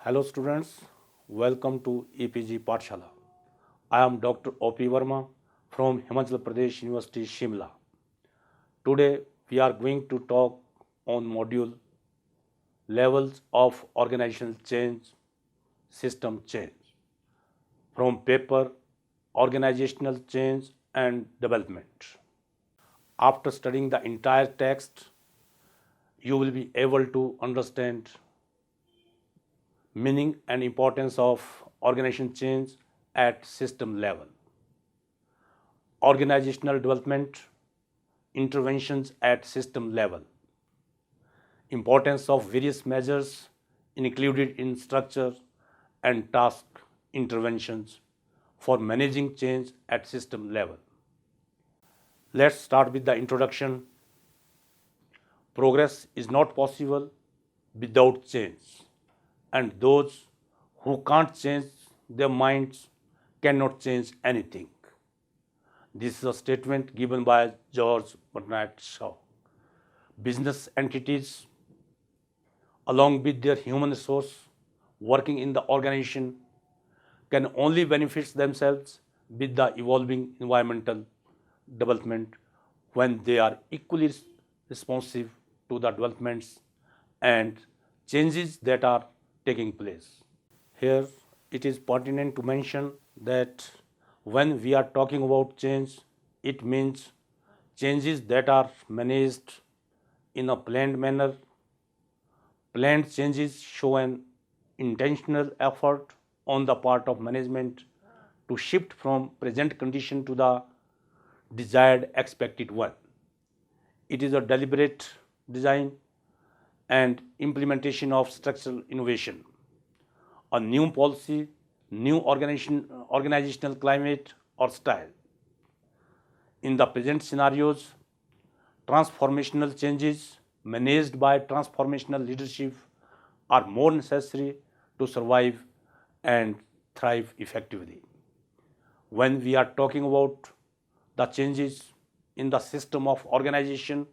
Hello students, welcome to EPG Pathshala. I am Dr. O.P. Verma from Himachal Pradesh University, Shimla. Today we are going to talk on module levels of organizational change, system change from paper organizational change and development. After studying the entire text, you will be able to understand meaning and importance of organization change at system level. Organizational development interventions at system level. Importance of various measures included in structure and task interventions for managing change at system level. Let's start with the introduction. Progress is not possible without change, and those who can't change their minds cannot change anything. This is a statement given by George Bernard Shaw. Business entities, along with their human resource working in the organization, can only benefit themselves with the evolving environmental development when they are equally responsive to the developments and changes that are taking place. Here it is pertinent to mention that when we are talking about change, it means changes that are managed in a planned manner. Planned changes show an intentional effort on the part of management to shift from present condition to the desired expected one. It is a deliberate design and implementation of structural innovation, a new policy, new organizational climate or style. In the present scenarios, transformational changes managed by transformational leadership are more necessary to survive and thrive effectively. When we are talking about the changes in the system of organization,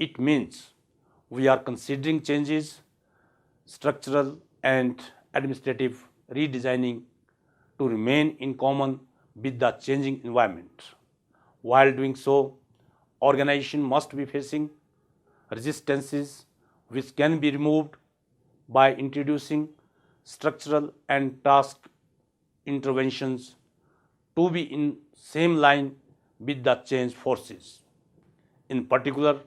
it means we are considering changes, structural and administrative redesigning to remain in common with the changing environment. While doing so, organization must be facing resistances which can be removed by introducing structural and task interventions to be in same line with the change forces. In particular,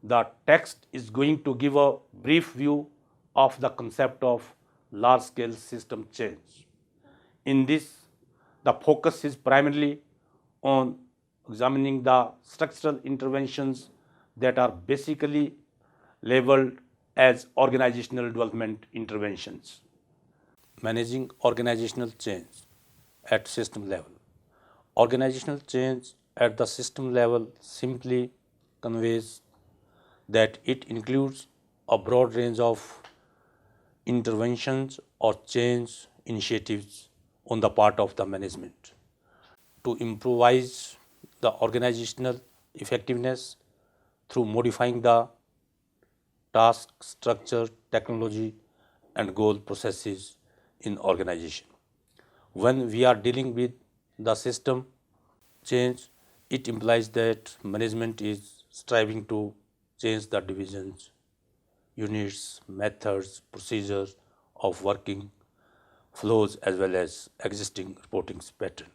the text is going to give a brief view of the concept of large-scale system change. In this, the focus is primarily on examining the structural interventions that are basically labeled as organizational development interventions. Managing organizational change at system level. Organizational change at the system level simply conveys that it includes a broad range of interventions or change initiatives on the part of the management to improvise the organizational effectiveness through modifying the task, structure, technology, and goal processes in organization. When we are dealing with the system change, it implies that management is striving to change the divisions, units, methods, procedures of working flows as well as existing reporting pattern.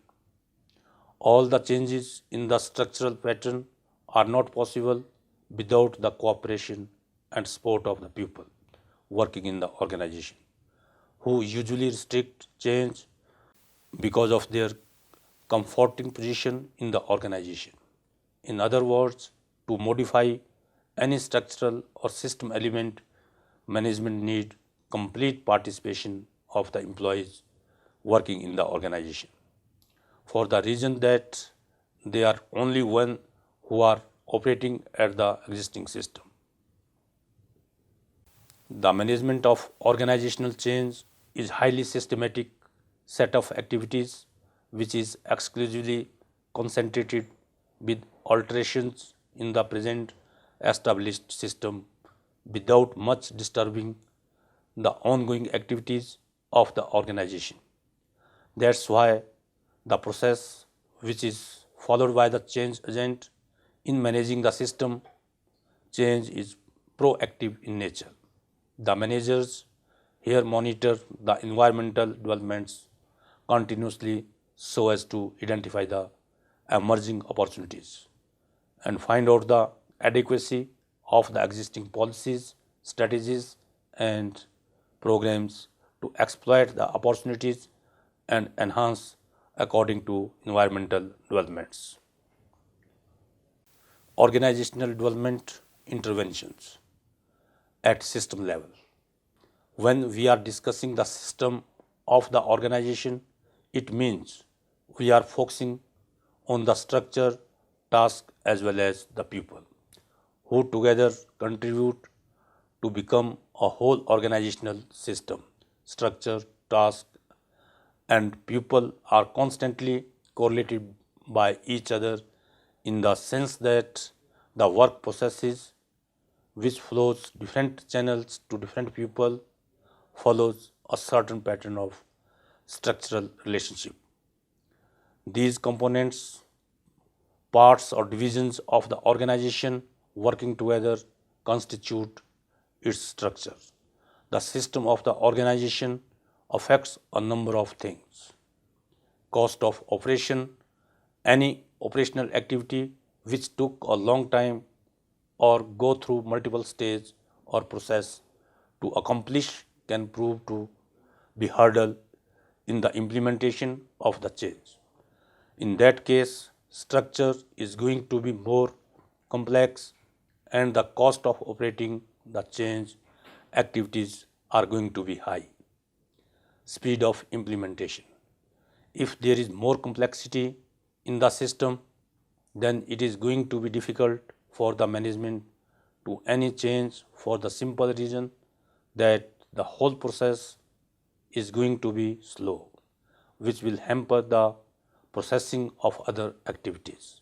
All the changes in the structural pattern are not possible without the cooperation and support of the people working in the organization, who usually restrict change because of their comforting position in the organization. In other words, to modify any structural or system element, management need complete participation of the employees working in the organization, for the reason that they are only one who are operating at the existing system. The management of organizational change is highly systematic set of activities which is exclusively concentrated with alterations in the present established system without much disturbing the ongoing activities of the organization. That's why the process which is followed by the change agent in managing the system change is proactive in nature. The managers here monitor the environmental developments continuously so as to identify the emerging opportunities and find out the adequacy of the existing policies, strategies, and programs to exploit the opportunities and enhance according to environmental developments. Organizational development interventions at system level. When we are discussing the system of the organization, it means we are focusing on the structure, task, as well as the people who together contribute to become a whole organizational system. Structure, task, and people are constantly correlated by each other in the sense that the work processes which flows different channels to different people follows a certain pattern of structural relationship. These components, parts or divisions of the organization working together constitute its structure. The system of the organization affects a number of things. Cost of operation, any operational activity which took a long time or go through multiple stages or process to accomplish can prove to be hurdle in the implementation of the change. In that case, structure is going to be more complex and the cost of operating the change activities are going to be high. Speed of implementation. If there is more complexity in the system, then it is going to be difficult for the management to any change for the simple reason that the whole process is going to be slow, which will hamper the processing of other activities.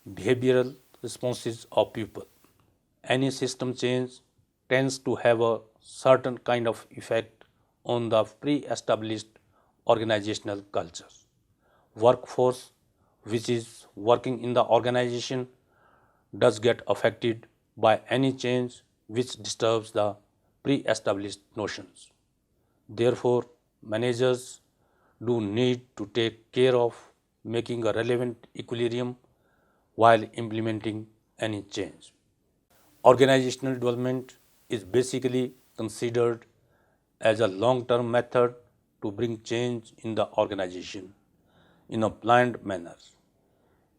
Behavioral responses of people. Any system change tends to have a certain kind of effect on the pre-established organizational culture. Workforce which is working in the organization does get affected by any change which disturbs the pre-established notions. Therefore, managers do need to take care of making a relevant equilibrium while implementing any change. Organizational development is basically considered as a long-term method to bring change in the organization in a planned manner.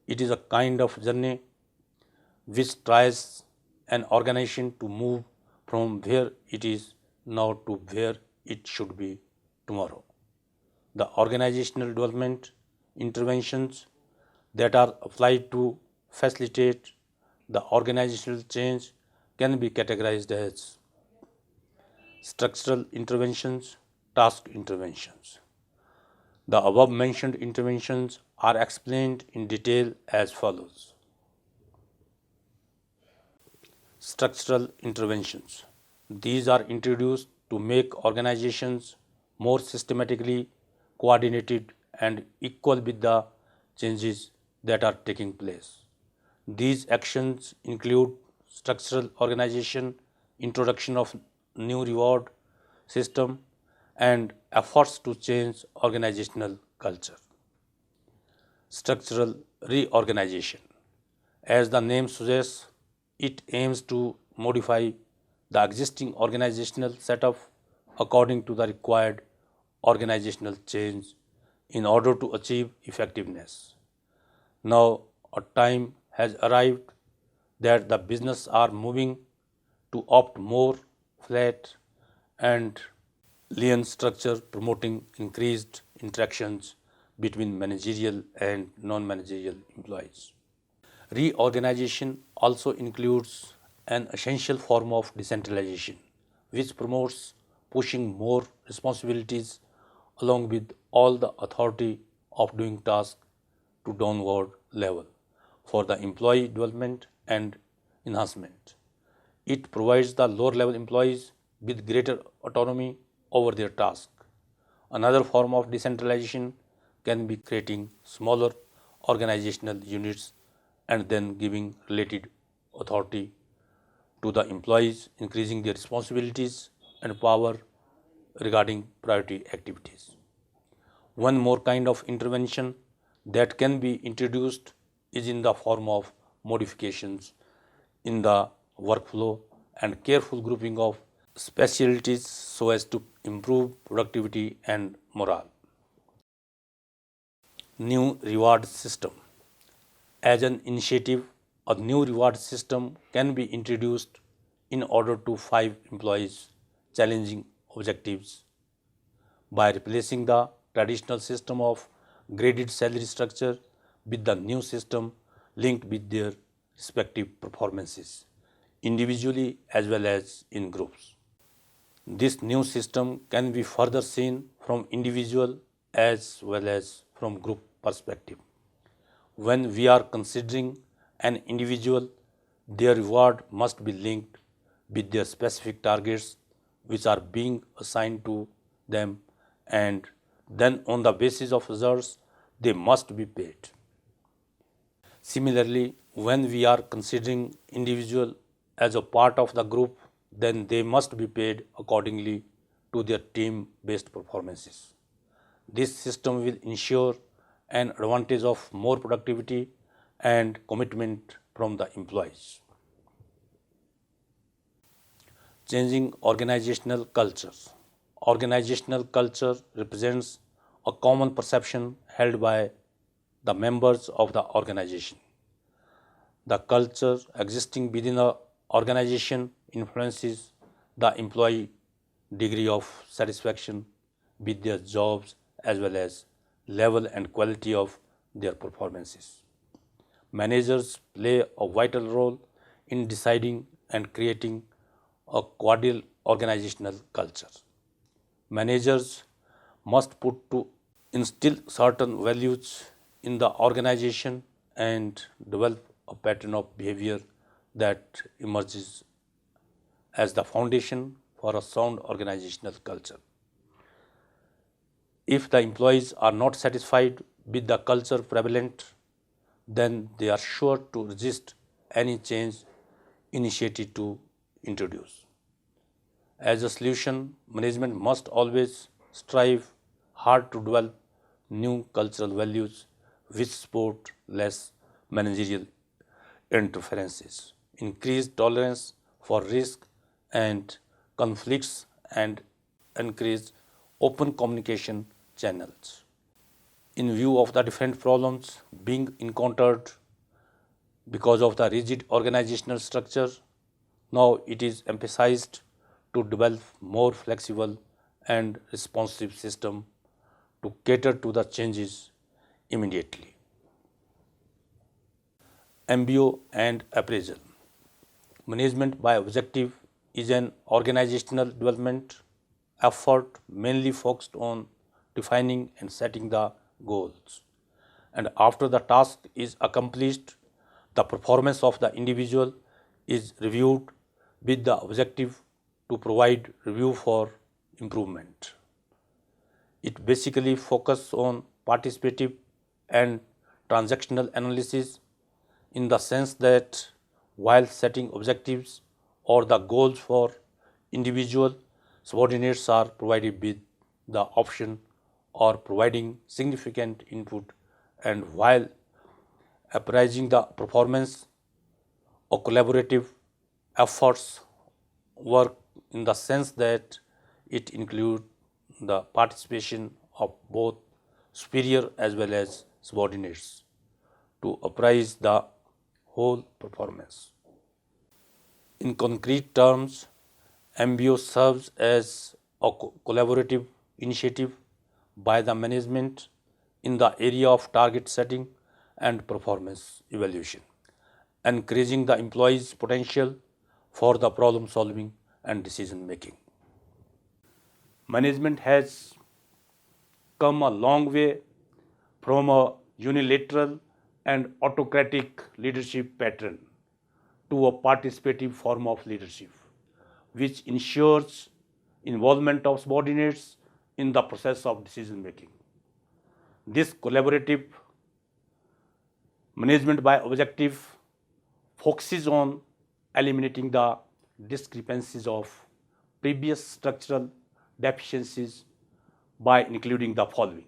It is a kind of journey which tries an organization to move from where it is now to where it should be tomorrow. The organizational development interventions that are applied to facilitate the organizational change can be categorized as structural interventions, task interventions. The above mentioned interventions are explained in detail as follows. Structural interventions. These are introduced to make organizations more systematically coordinated and equal with the changes that are taking place. These actions include structural organization, introduction of new reward system, and efforts to change organizational culture. Structural reorganization. As the name suggests, it aims to modify the existing organizational setup according to the required organizational change in order to achieve effectiveness. Now, a time has arrived that the business are moving to opt more flat and lean structure promoting increased interactions between managerial and non-managerial employees. Reorganization also includes an essential form of decentralization, which promotes pushing more responsibilities along with all the authority of doing tasks to downward level for the employee development and enhancement. It provides the lower level employees with greater autonomy over their task. Another form of decentralization can be creating smaller organizational units and then giving related authority to the employees, increasing their responsibilities and power regarding priority activities. One more kind of intervention that can be introduced is in the form of modifications in the workflow and careful grouping of specialties so as to improve productivity and morale. New reward system. As an initiative, a new reward system can be introduced in order to five employees challenging objectives by replacing the traditional system of graded salary structure with the new system linked with their respective performances, individually as well as in groups. This new system can be further seen from individual as well as from group perspective. When we are considering an individual, their reward must be linked with their specific targets which are being assigned to them, and then on the basis of results they must be paid. Similarly, when we are considering individual as a part of the group, then they must be paid accordingly to their team based performances. This system will ensure an advantage of more productivity and commitment from the employees. Changing organizational culture. Organizational culture represents a common perception held by the members of the organization. The culture existing within the organization influences the employee degree of satisfaction with their jobs as well as level and quality of their performances. Managers play a vital role in deciding and creating a cordial organizational culture. Managers must put to instill certain values in the organization and develop a pattern of behavior that emerges as the foundation for a sound organizational culture. If the employees are not satisfied with the culture prevalent, then they are sure to resist any change initiated to introduce. As a solution, management must always strive hard to develop new cultural values which support less managerial interferences, increased tolerance for risk and conflicts, and encourage open communication channels. In view of the different problems being encountered because of the rigid organizational structure, now it is emphasized to develop more flexible and responsive system to cater to the changes immediately. MBO and appraisal. Management by objective is an organizational development effort mainly focused on defining and setting the goals. And after the task is accomplished, the performance of the individual is reviewed with the objective to provide review for improvement. It basically focuses on participative and transactional analysis in the sense that while setting objectives or the goals for individual, subordinates are provided with the option or providing significant input, and while appraising the performance or collaborative efforts work in the sense that it includes the participation of both superior as well as subordinates to appraise the whole performance. In concrete terms, MBO serves as a collaborative initiative by the management in the area of target setting and performance evaluation, encouraging the employees' potential for the problem solving and decision making. Management has come a long way from a unilateral and autocratic leadership pattern to a participative form of leadership, which ensures involvement of subordinates in the process of decision making. This collaborative management by objective focuses on eliminating the discrepancies of previous structural deficiencies by including the following: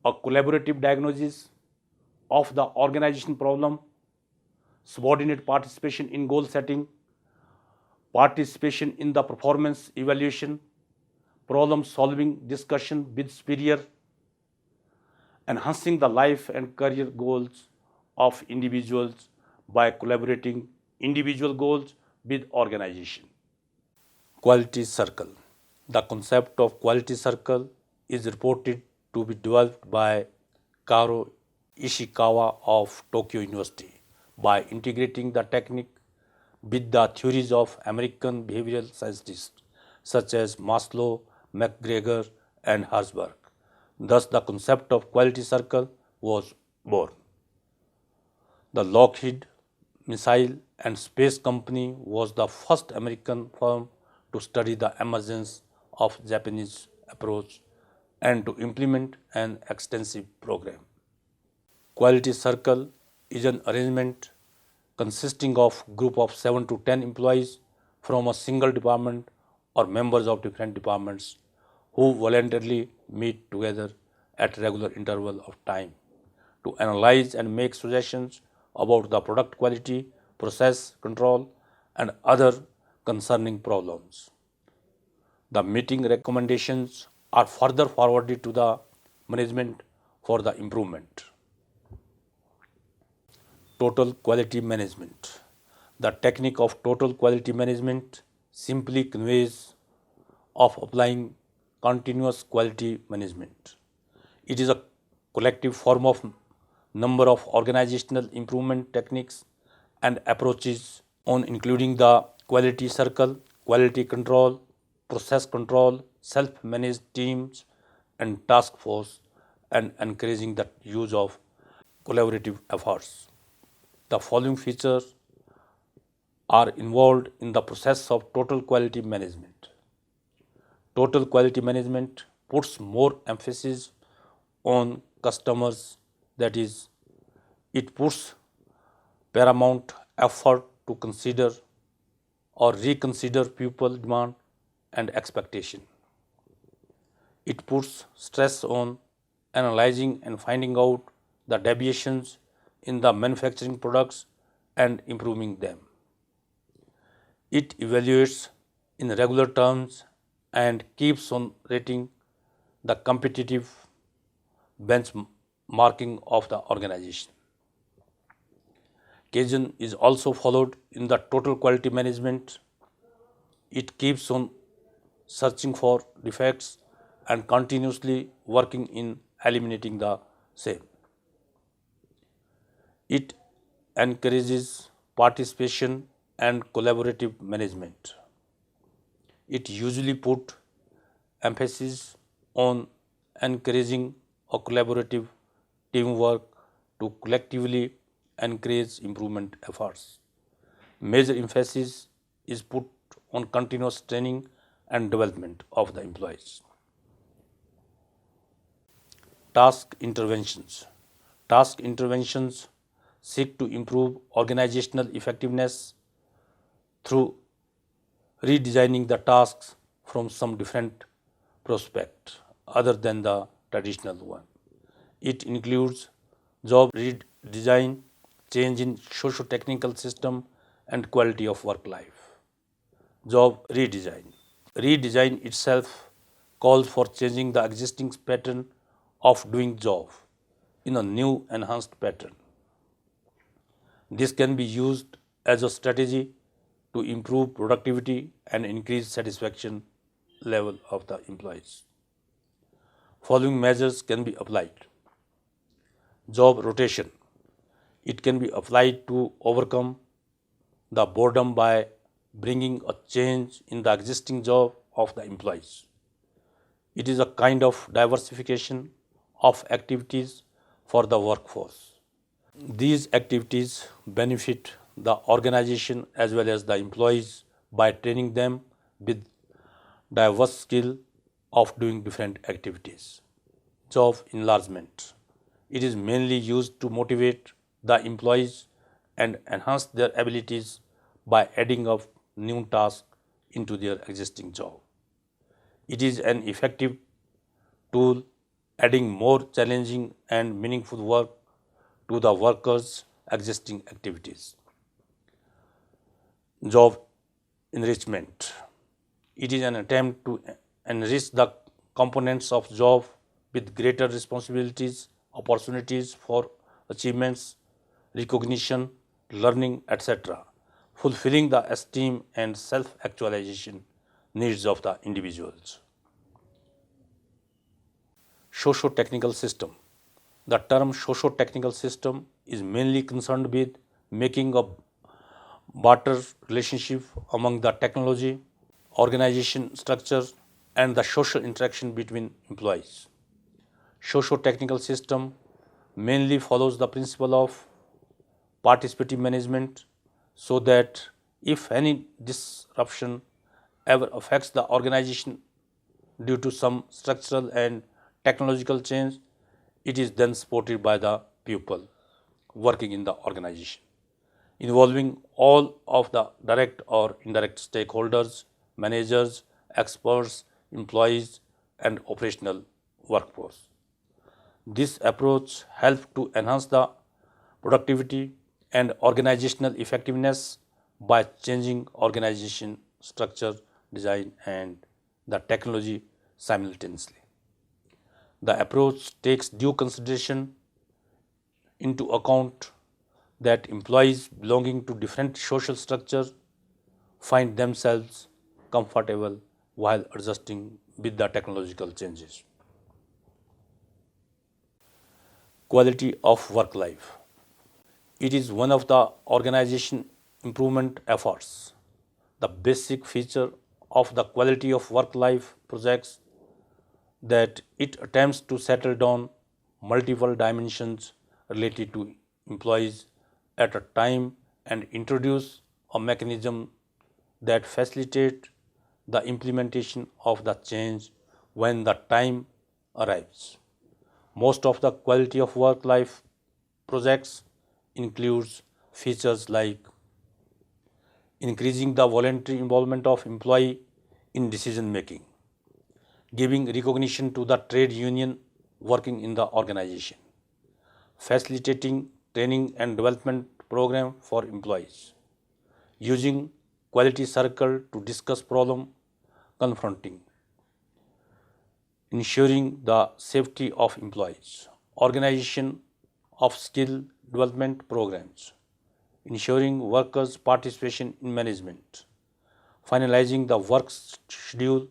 a collaborative diagnosis of the organization problem, subordinate participation in goal setting, participation in the performance evaluation, problem solving discussion with superior, enhancing the life and career goals of individuals by collaborating individual goals with organization. Quality circle. The concept of quality circle is reported to be developed by Karo Ishikawa of Tokyo University by integrating the technique with the theories of American behavioral scientists such as Maslow, McGregor, and Herzberg. Thus, the concept of quality circle was born. The Lockheed Missile and Space Company was the first American firm to study the emergence of Japanese approach and to implement an extensive program. Quality circle is an arrangement consisting of group of 7 to 10 employees from a single department or members of different departments who voluntarily meet together at regular interval of time to analyze and make suggestions about the product quality, process control, and other concerning problems. The meeting recommendations are further forwarded to the management for the improvement. Total quality management. The technique of total quality management simply conveys of applying continuous quality management. It is a collective form of number of organizational improvement techniques and approaches on including the quality circle, quality control, process control, self-managed teams, and task force, and encouraging the use of collaborative efforts. The following features are involved in the process of total quality management. Total quality management puts more emphasis on customers, that is, it puts paramount effort to consider or reconsider people demand and expectation. It puts stress on analyzing and finding out the deviations in the manufacturing products and improving them. It evaluates in regular terms and keeps on rating the competitive benchmarking of the organization. Kaizen is also followed in the total quality management. It keeps on searching for defects and continuously working in eliminating the same. It encourages participation and collaborative management. It usually puts emphasis on encouraging a collaborative teamwork to collectively encourage improvement efforts. Major emphasis is put on continuous training and development of the employees. Task interventions. Task interventions seek to improve organizational effectiveness through redesigning the tasks from some different prospect other than the traditional one. It includes job redesign, change in socio-technical system, and quality of work life. Job redesign. Redesign itself calls for changing the existing pattern of doing job in a new enhanced pattern. This can be used as a strategy to improve productivity and increase satisfaction level of the employees. Following measures can be applied. Job rotation. It can be applied to overcome the boredom by bringing a change in the existing job of the employees. It is a kind of diversification of activities for the workforce. These activities benefit the organization as well as the employees by training them with diverse skill of doing different activities. Job enlargement. It is mainly used to motivate the employees and enhance their abilities by adding up new tasks into their existing job. It is an effective tool adding more challenging and meaningful work to the workers' existing activities. Job enrichment. It is an attempt to enrich the components of job with greater responsibilities, opportunities for achievements, recognition, learning, etc., fulfilling the esteem and self-actualization needs of the individuals. Socio-technical system. The term socio-technical system is mainly concerned with making a barter relationship among the technology, organization structure, and the social interaction between employees. Socio-technical system mainly follows the principle of participative management so that if any disruption ever affects the organization due to some structural and technological change, it is then supported by the people working in the organization, involving all of the direct or indirect stakeholders, managers, experts, employees, and operational workforce. This approach helps to enhance the productivity and organizational effectiveness by changing organization structure, design, and the technology simultaneously. The approach takes due consideration into account that employees belonging to different social structures find themselves comfortable while adjusting with the technological changes. Quality of work life. It is one of the organization improvement efforts. The basic feature of the quality of work life projects that it attempts to settle down multiple dimensions related to employees at a time and introduce a mechanism that facilitate the implementation of the change when the time arrives. Most of the quality of work life projects includes features like increasing the voluntary involvement of employee in decision making, giving recognition to the trade union working in the organization, facilitating training and development program for employees, using quality circle to discuss problem confronting, ensuring the safety of employees, organization of skill development programs, ensuring workers' participation in management, finalizing the work schedule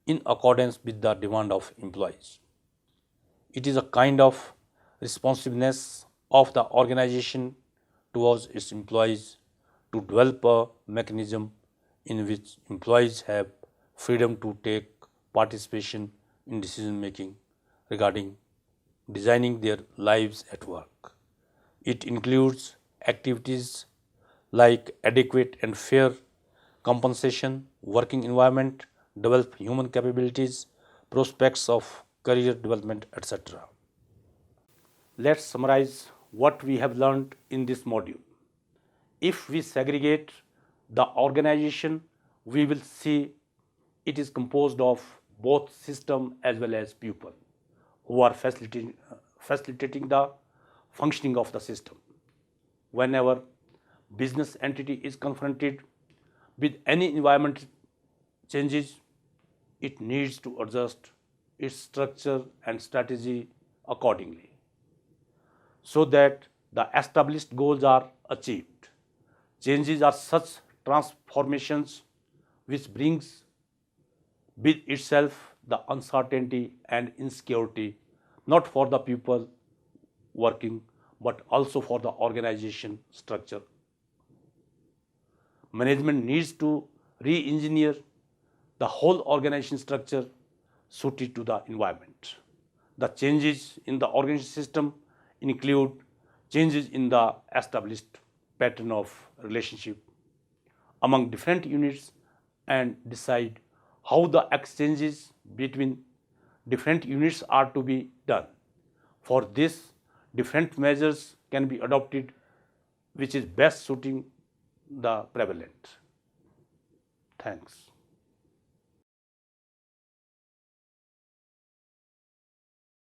in accordance with the demand of employees. It is a kind of responsiveness of the organization towards its employees to develop a mechanism in which employees have freedom to take participation in decision making regarding designing their lives at work. It includes activities like adequate and fair compensation, working environment, develop human capabilities, prospects of career development, etc. Let's summarize what we have learned in this module. If we segregate the organization, we will see it is composed of both system as well as people who are facilitating the functioning of the system. Whenever business entity is confronted with any environment changes, it needs to adjust its structure and strategy accordingly so that the established goals are achieved. Changes are such transformations which brings with itself the uncertainty and insecurity not for the people working but also for the organization structure. Management needs to re-engineer the whole organization structure suited to the environment. The changes in the organization system include changes in the established pattern of relationship among different units and decide how the exchanges between different units are to be done. For this, different measures can be adopted which is best suiting the prevalent. Thanks.